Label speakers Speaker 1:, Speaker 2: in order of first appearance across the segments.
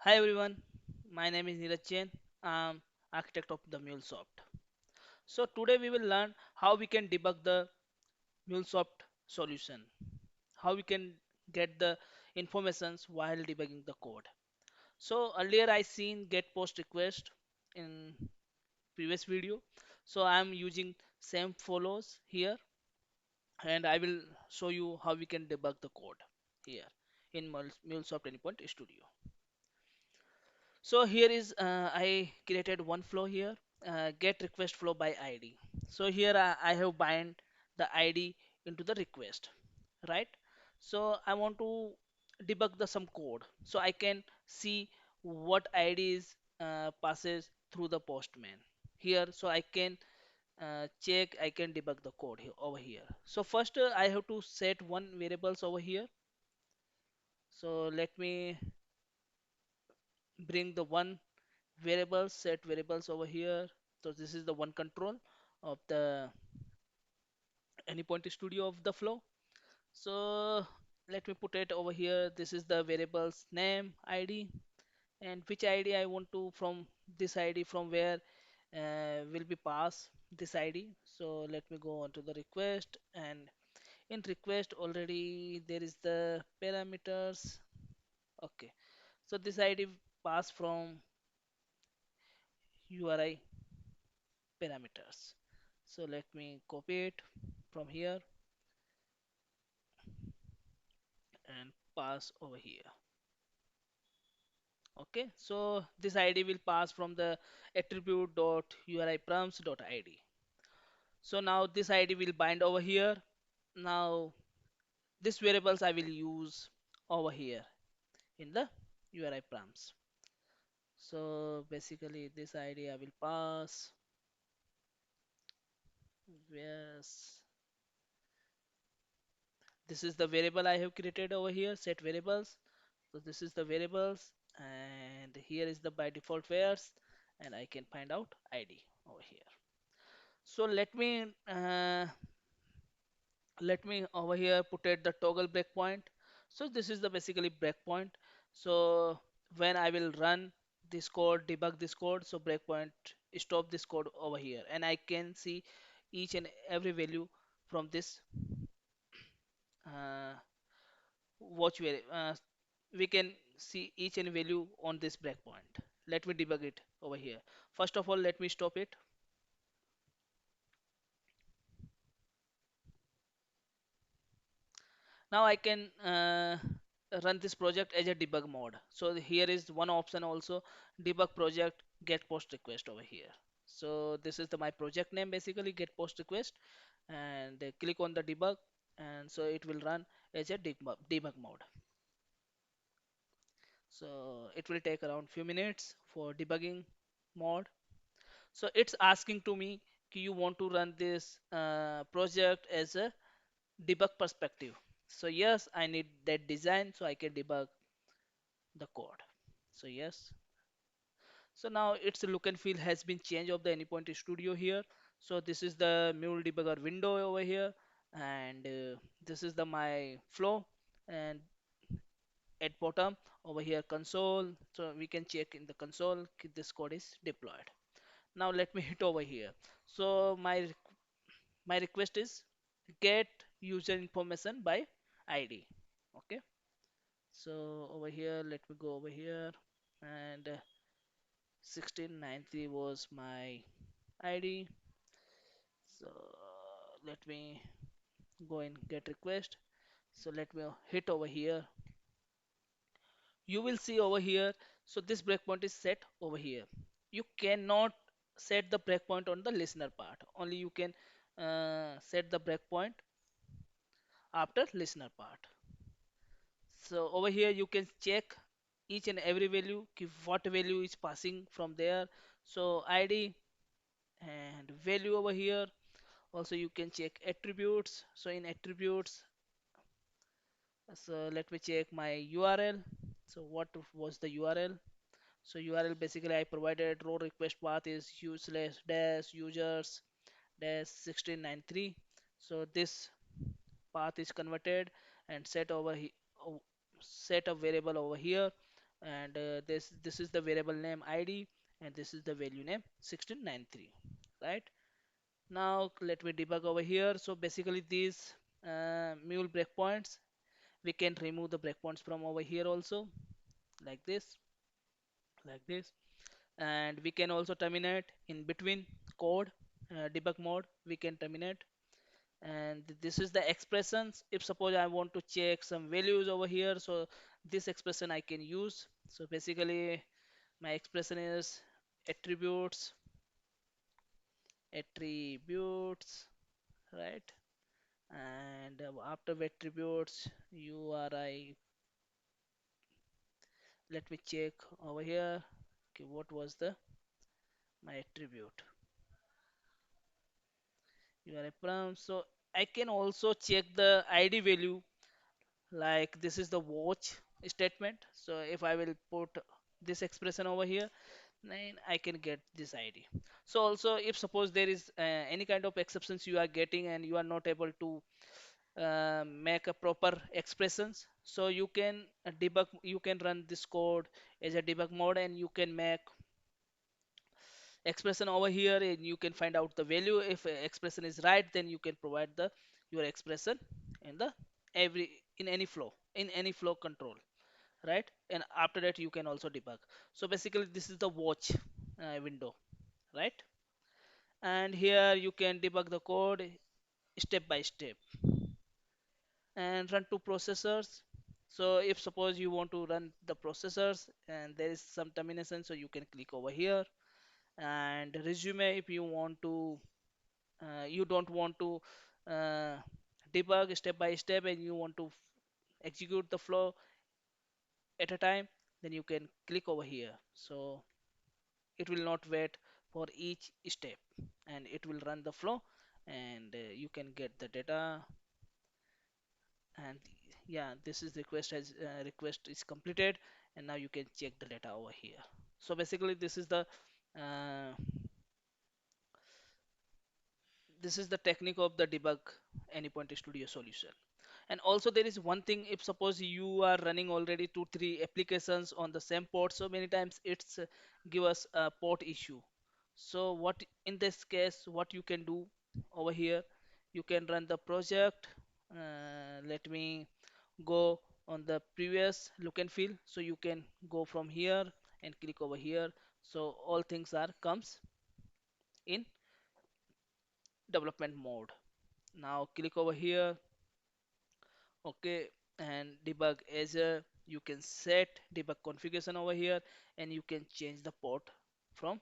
Speaker 1: Hi everyone, my name is Neeraj Jain. I'm architect of the MuleSoft. So today we will learn how we can debug the MuleSoft solution, how we can get the informations while debugging the code. So earlier I seen get post request in previous video. So I'm using same follows here and I will show you how we can debug the code here in MuleSoft Anypoint Studio. So here is I created one flow here, get request flow by ID. So here I have bind the ID into the request, right? So I want to debug the some code so I can see what IDs passes through the postman here. So I can check, I can debug the code here over here. So first I have to set one variables over here. So let me bring the one variables, set variables over here. So this is the one control of the Anypoint Studio of the flow. So let me put it over here. This is the variables name ID and which ID I want to from this ID from where will be pass this ID. So let me go on to the request and in request already there is the parameters. Okay, so this ID pass from URI parameters. So let me copy it from here and pass over here. Okay, so this ID will pass from the attribute dot URI params dot ID. So now this ID will bind over here. Now this variables I will use over here in the URI params. So basically this ID I will pass. Yes, this is the variable I have created over here. Set variables. So this is the variables and here is the by default values and I can find out ID over here. So let me over here put it the toggle breakpoint. So this is the basically breakpoint. So when I will run this code, debug this code, so breakpoint stop this code over here and I can see each and every value from this uh, watch where we can see each and value on this breakpoint. Let me debug it over here. First of all, let me stop it. Now I can run this project as a debug mode. So here is one option also, debug project get post request over here. So this is my project name basically, get post request, and click on the debug and so it will run as a debug mode. So it will take around few minutes for debugging mode. So it's asking to me, you want to run this project as a debug perspective. So yes, I need that design so I can debug the code. So yes. So now its look and feel has been changed of the Anypoint Studio here. So this is the Mule debugger window over here, and this is the my flow, and at bottom over here console. So we can check in the console this code is deployed. Now let me hit over here. So my request is get user information by ID. Okay, so over here let me go over here and 1693 was my ID. So let me go and get request. So let me hit over here. You will see over here. So this breakpoint is set over here. You cannot set the breakpoint on the listener part. Only you can set the breakpoint after listener part. So over here you can check each and every value, what value is passing from there. So ID and value over here. Also you can check attributes. So in attributes, so let me check my URL. So what was the URL? So URL basically I provided row request path is useless dash users dash 1693. So this path is converted and set over set a variable over here and this is the variable name id, and this is the value name 1693, right? Now let me debug over here. So basically these mule breakpoints, we can remove the breakpoints from over here also, like this, like this. And we can also terminate in between code, debug mode we can terminate. And this is the expressions. If suppose I want to check some values over here, so this expression I can use. So basically my expression is attributes, attributes, right? And after attributes URI, let me check over here. Okay, what was the my attribute URI prompt. So I can also check the id value, like this is the watch statement. So if I will put this expression over here, then I can get this id. So also if suppose there is any kind of exceptions you are getting and you are not able to make a proper expressions, so you can debug, you can run this code as a debug mode, and you can make expression over here, and you can find out the value. If expression is right, then you can provide the your expression in the every in any flow, in any flow control, right? And after that you can also debug. So basically this is the watch window, right? And here you can debug the code step by step and run to processors. So if suppose you want to run the processors and there is some termination, so you can click over here. And resume, if you want to you don't want to uh, debug step by step and you want to execute the flow at a time, then you can click over here. So it will not wait for each step, and it will run the flow, and you can get the data. And yeah, this is request is completed, and now you can check the data over here. So basically uh, this is the technique of the debug AnyPoint Studio solution. And also there is one thing, if suppose you are running already 2 3 applications on the same port, so many times it's give us a port issue. So what in this case what you can do over here, you can run the project. Let me go on the previous look and feel, so you can go from here and click over here. So all things are comes in development mode. Now click over here, okay, and debug as a, you can set debug configuration over here, and you can change the port from,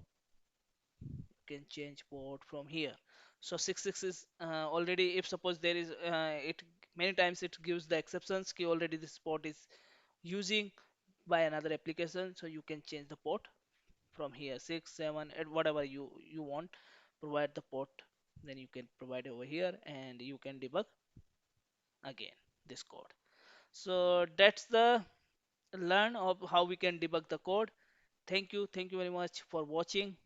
Speaker 1: you can change port from here. So 66 is already, if suppose there is it many times it gives the exceptions key already this port is using by another application, so you can change the port from here 6 7 and whatever you want, provide the port, then you can provide over here and you can debug again this code. So that's the learn of how we can debug the code. Thank you very much for watching.